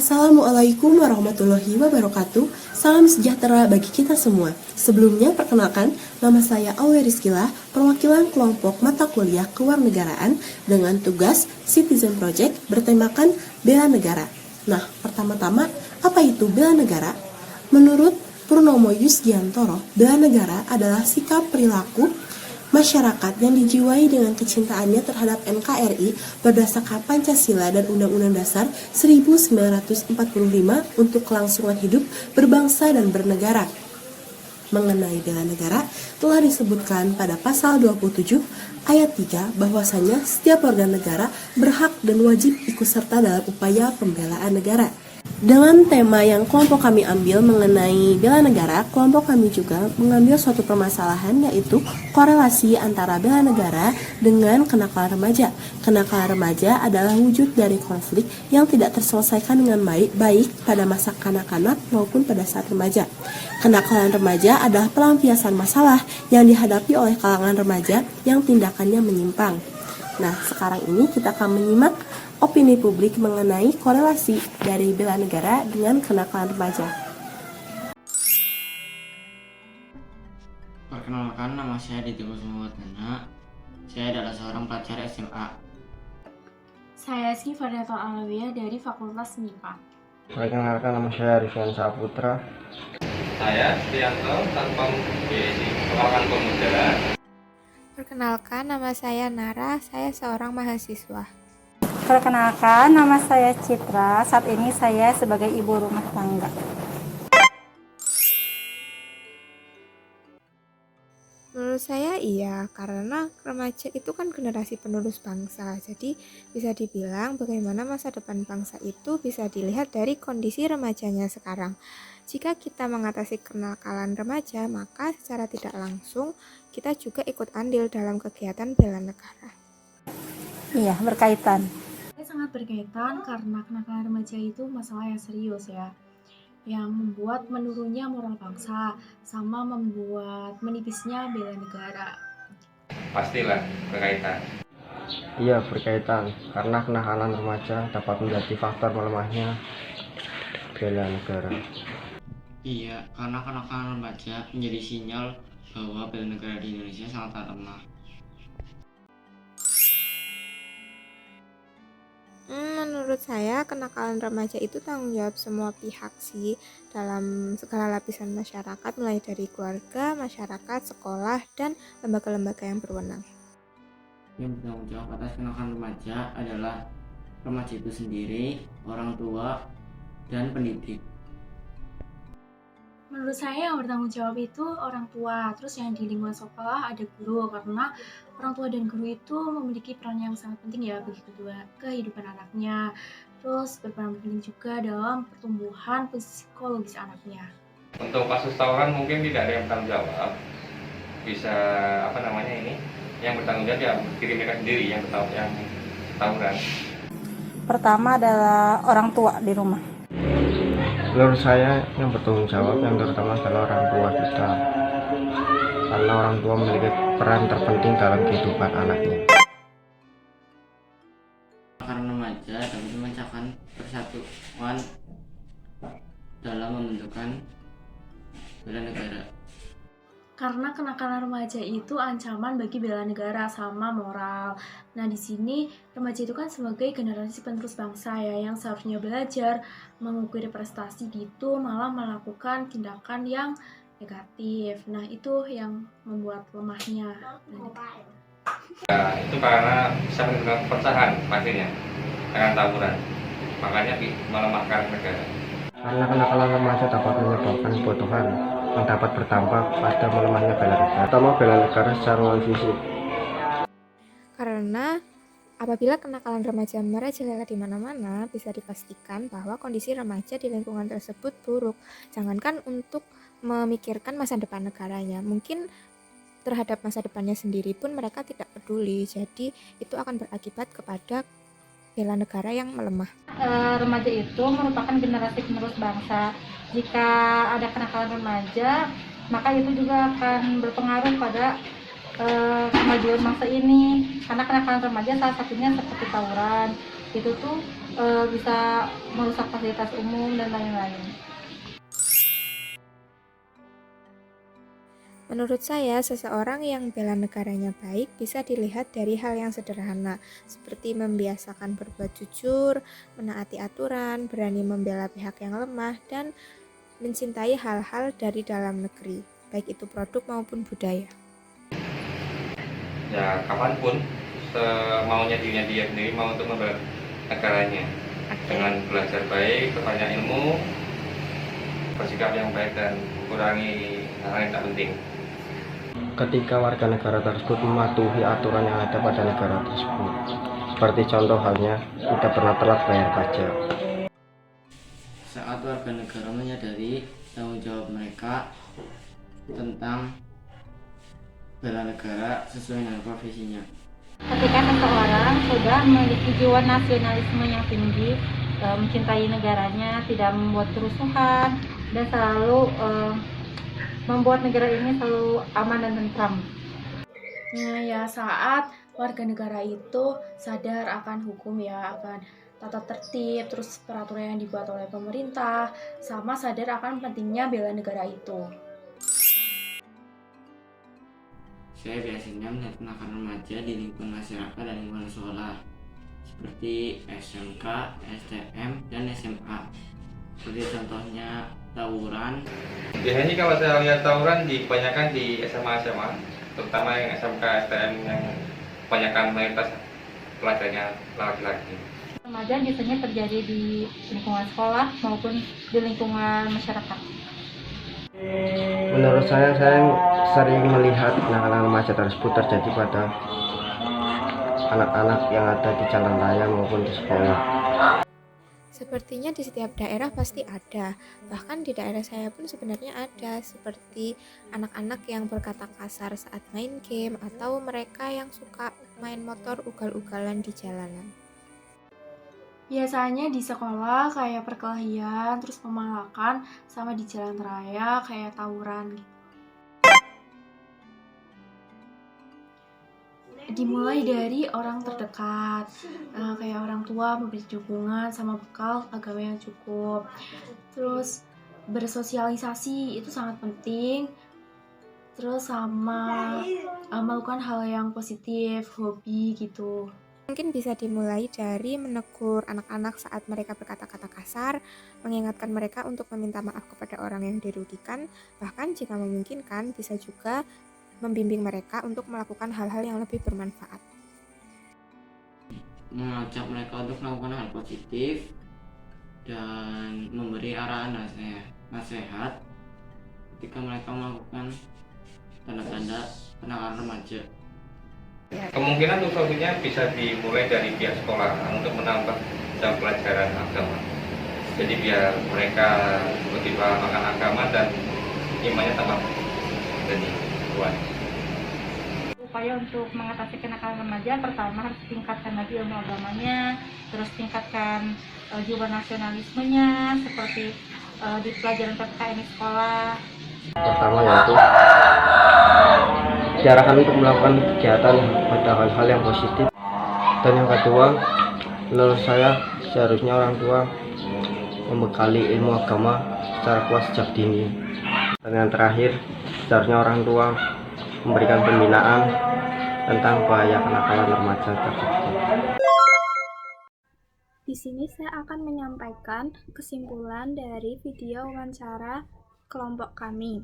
Assalamualaikum warahmatullahi wabarakatuh. Salam sejahtera bagi kita semua. Sebelumnya, perkenalkan, nama saya Aulia Rizkila, perwakilan kelompok mata kuliah kewarganegaraan dengan tugas Citizen Project bertemakan bela negara. Nah, pertama-tama, apa itu bela negara? Menurut Purnomo Yusgiantoro, bela negara adalah sikap perilaku masyarakat yang dijiwai dengan kecintaannya terhadap NKRI berdasarkan Pancasila dan Undang-Undang Dasar 1945 untuk kelangsungan hidup berbangsa dan bernegara. Mengenai bela negara, telah disebutkan pada pasal 27 ayat 3 bahwasanya setiap warga negara berhak dan wajib ikut serta dalam upaya pembelaan negara. Dengan tema yang kelompok kami ambil mengenai bela negara, kelompok kami juga mengambil suatu permasalahan, yaitu korelasi antara bela negara dengan kenakalan remaja. Kenakalan remaja adalah wujud dari konflik yang tidak terselesaikan dengan baik pada masa kanak-kanak maupun pada saat remaja. Kenakalan remaja adalah pelampiasan masalah yang dihadapi oleh kalangan remaja yang tindakannya menyimpang. Nah, sekarang ini kita akan menyimak opini publik mengenai korelasi dari bela negara dengan kenakalan remaja. Perkenalkan, nama saya Didi Kusumawardana. Saya adalah seorang pelajar SMA. Saya Faryato Alawiyah dari Fakultas MIPA. Perkenalkan, nama saya Rifan Saputra. Saya Stianto tanpa Kepala Pemuda. Perkenalkan, nama saya Nara, saya seorang mahasiswa. Perkenalkan, nama saya Citra, saat ini saya sebagai ibu rumah tangga. Menurut saya iya, karena remaja itu kan generasi penerus bangsa. Jadi bisa dibilang bagaimana masa depan bangsa itu bisa dilihat dari kondisi remajanya sekarang. Jika kita mengatasi kenakalan remaja, maka secara tidak langsung kita juga ikut andil dalam kegiatan bela negara. Iya, berkaitan. Sangat berkaitan karena kenakalan remaja itu masalah yang serius ya, yang membuat menurunnya moral bangsa sama membuat menipisnya bela negara. Pastilah berkaitan. Iya, berkaitan, karena kenakalan remaja dapat menjadi faktor melemahnya bela negara. Iya, karena kenakalan remaja menjadi sinyal bahwa bela negara di Indonesia sangat lemah. Menurut saya, kenakalan remaja itu tanggung jawab semua pihak sih, dalam segala lapisan masyarakat, mulai dari keluarga, masyarakat, sekolah, dan lembaga-lembaga yang berwenang. Yang bertanggung jawab atas kenakalan remaja adalah remaja itu sendiri, orang tua, dan pendidik. Menurut saya yang bertanggung jawab itu orang tua, terus yang di lingkungan sekolah ada guru, karena orang tua dan guru itu memiliki peran yang sangat penting ya bagi kehidupan anaknya, terus berperan penting juga dalam pertumbuhan psikologis anaknya. Untuk kasus tawuran mungkin tidak ada yang bertanggung jawab. Bisa yang bertanggung jawab ya diri mereka sendiri yang tawuran. Pertama adalah orang tua di rumah. Menurut saya, yang bertanggung jawab yang terutama adalah orang tua kita, karena orang tua memiliki peran terpenting dalam kehidupan anaknya. Kenakalan remaja dapat memecahkan persatuan dalam membentukkan bela negara. Karena kenakalan remaja itu ancaman bagi bela negara sama moral. Nah, di sini remaja itu kan sebagai generasi penerus bangsa ya, yang seharusnya belajar, mengukir prestasi gitu, malah melakukan tindakan yang negatif. Nah, itu yang membuat lemahnya. Ya, itu karena bisa menimbulkan perpecahan pastinya dengan tawuran. Makanya melemahkan negara. Karena kenakalan remaja dapat menyebabkan kebodohan yang dapat berdampak pada melemahnya bela negara, terutama bela negara secara non-fisik. Karena apabila kenakalan remaja merajalela di mana-mana, bisa dipastikan bahwa kondisi remaja di lingkungan tersebut buruk. Jangankan untuk memikirkan masa depan negaranya, mungkin terhadap masa depannya sendiri pun mereka tidak peduli. Jadi itu akan berakibat kepada bela negara yang melemah. Remaja itu merupakan generasi penerus bangsa. Jika ada kenakalan remaja, maka itu juga akan berpengaruh pada kemajuan bangsa ini. Karena kenakalan remaja salah satunya seperti tawuran, itu tuh bisa merusak fasilitas umum dan lain-lain. Menurut saya, seseorang yang bela negaranya baik bisa dilihat dari hal yang sederhana, seperti membiasakan berbuat jujur, menaati aturan, berani membela pihak yang lemah, dan mencintai hal-hal dari dalam negeri, baik itu produk maupun budaya. Ya kapanpun semaunya dirinya dia sendiri mau untuk membela negaranya dengan belajar baik, berbanyak ilmu, bersikap yang baik dan kurangi hal yang tak penting. Ketika warga negara tersebut mematuhi aturan yang ada pada negara tersebut, seperti contoh halnya tidak pernah telat bayar pajak. Saat warga negara menyadari tanggung jawab mereka tentang bela negara sesuai dengan profesinya. Ketika seseorang sudah memiliki jiwa nasionalisme yang tinggi, mencintai negaranya, tidak membuat kerusuhan, dan selalu membuat negara ini selalu aman dan tentram. Nah ya, saat warga negara itu sadar akan hukum ya, akan tata tertib, terus peraturan yang dibuat oleh pemerintah, sama sadar akan pentingnya bela negara itu. Saya biasanya melihat kenakalan remaja di lingkungan masyarakat dan lingkungan sekolah, seperti SMK, STM, dan SMA. Seperti contohnya tawuran. Biasanya kalau saya lihat tawuran kebanyakan di SMA, terutama yang SMK, STM yang kebanyakan mayoritas pelajarnya laki-laki. Remaja biasanya terjadi di lingkungan sekolah maupun di lingkungan masyarakat. Menurut saya sering melihat kenakalan remaja tersebut terjadi pada anak-anak yang ada di jalan raya maupun di sekolah. Sepertinya di setiap daerah pasti ada, bahkan di daerah saya pun sebenarnya ada, seperti anak-anak yang berkata kasar saat main game atau mereka yang suka main motor ugal-ugalan di jalanan. Biasanya di sekolah kayak perkelahian, terus pemalakan, sama di jalan raya kayak tawuran gitu. Dimulai dari orang terdekat, kayak orang tua memberi dukungan sama bekal agama yang cukup. Terus bersosialisasi itu sangat penting. Terus sama melakukan hal yang positif, hobi gitu. Mungkin bisa dimulai dari menegur anak-anak saat mereka berkata-kata kasar, mengingatkan mereka untuk meminta maaf kepada orang yang dirugikan, bahkan jika memungkinkan bisa juga membimbing mereka untuk melakukan hal-hal yang lebih bermanfaat. Mengajak mereka untuk melakukan hal positif dan memberi arahan nasihat ketika mereka melakukan tanda-tanda kenakalan remaja. Kemungkinan untuk solusinya bisa dimulai dari pihak sekolah untuk menambah jam pelajaran agama. Jadi biar mereka lebih paham akan agama dan imannya tambah jadi kuat. Upaya untuk mengatasi kenakalan remaja pertama harus tingkatkan lagi ilmu agamanya, terus tingkatkan jiwa nasionalismenya seperti di pelajaran PPKN di sekolah. Pertama yaitu diarahkan untuk melakukan kegiatan pada hal-hal yang positif, dan yang kedua menurut saya seharusnya orang tua membekali ilmu agama secara kuat sejak dini, dan yang terakhir seharusnya orang tua memberikan pembinaan tentang bahaya kenakalan remaja tersebut. Di sini saya akan menyampaikan kesimpulan dari video wawancara kelompok kami.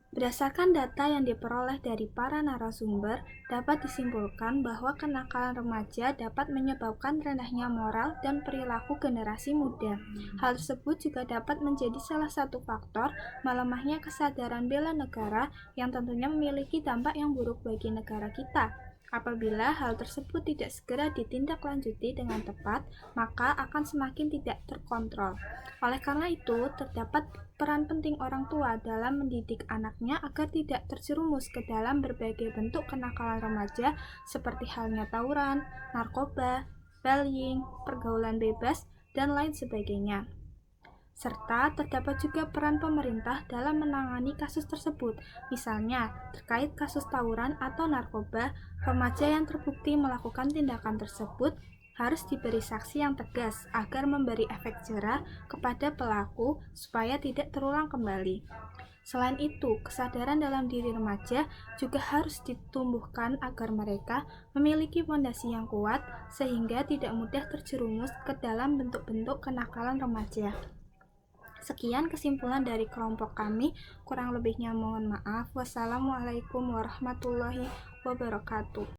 Berdasarkan data yang diperoleh dari para narasumber, dapat disimpulkan bahwa kenakalan remaja dapat menyebabkan rendahnya moral dan perilaku generasi muda. Hal tersebut juga dapat menjadi salah satu faktor melemahnya kesadaran bela negara yang tentunya memiliki dampak yang buruk bagi negara kita. Apabila hal tersebut tidak segera ditindaklanjuti dengan tepat, maka akan semakin tidak terkontrol. Oleh karena itu, terdapat peran penting orang tua dalam mendidik anaknya agar tidak terjerumus ke dalam berbagai bentuk kenakalan remaja seperti halnya tawuran, narkoba, bullying, pergaulan bebas, dan lain sebagainya. Serta terdapat juga peran pemerintah dalam menangani kasus tersebut, misalnya terkait kasus tawuran atau narkoba, remaja yang terbukti melakukan tindakan tersebut harus diberi sanksi yang tegas agar memberi efek jerah kepada pelaku supaya tidak terulang kembali. Selain itu, kesadaran dalam diri remaja juga harus ditumbuhkan agar mereka memiliki fondasi yang kuat sehingga tidak mudah terjerumus ke dalam bentuk-bentuk kenakalan remaja. Sekian kesimpulan dari kelompok kami, kurang lebihnya mohon maaf. Wassalamualaikum warahmatullahi wabarakatuh.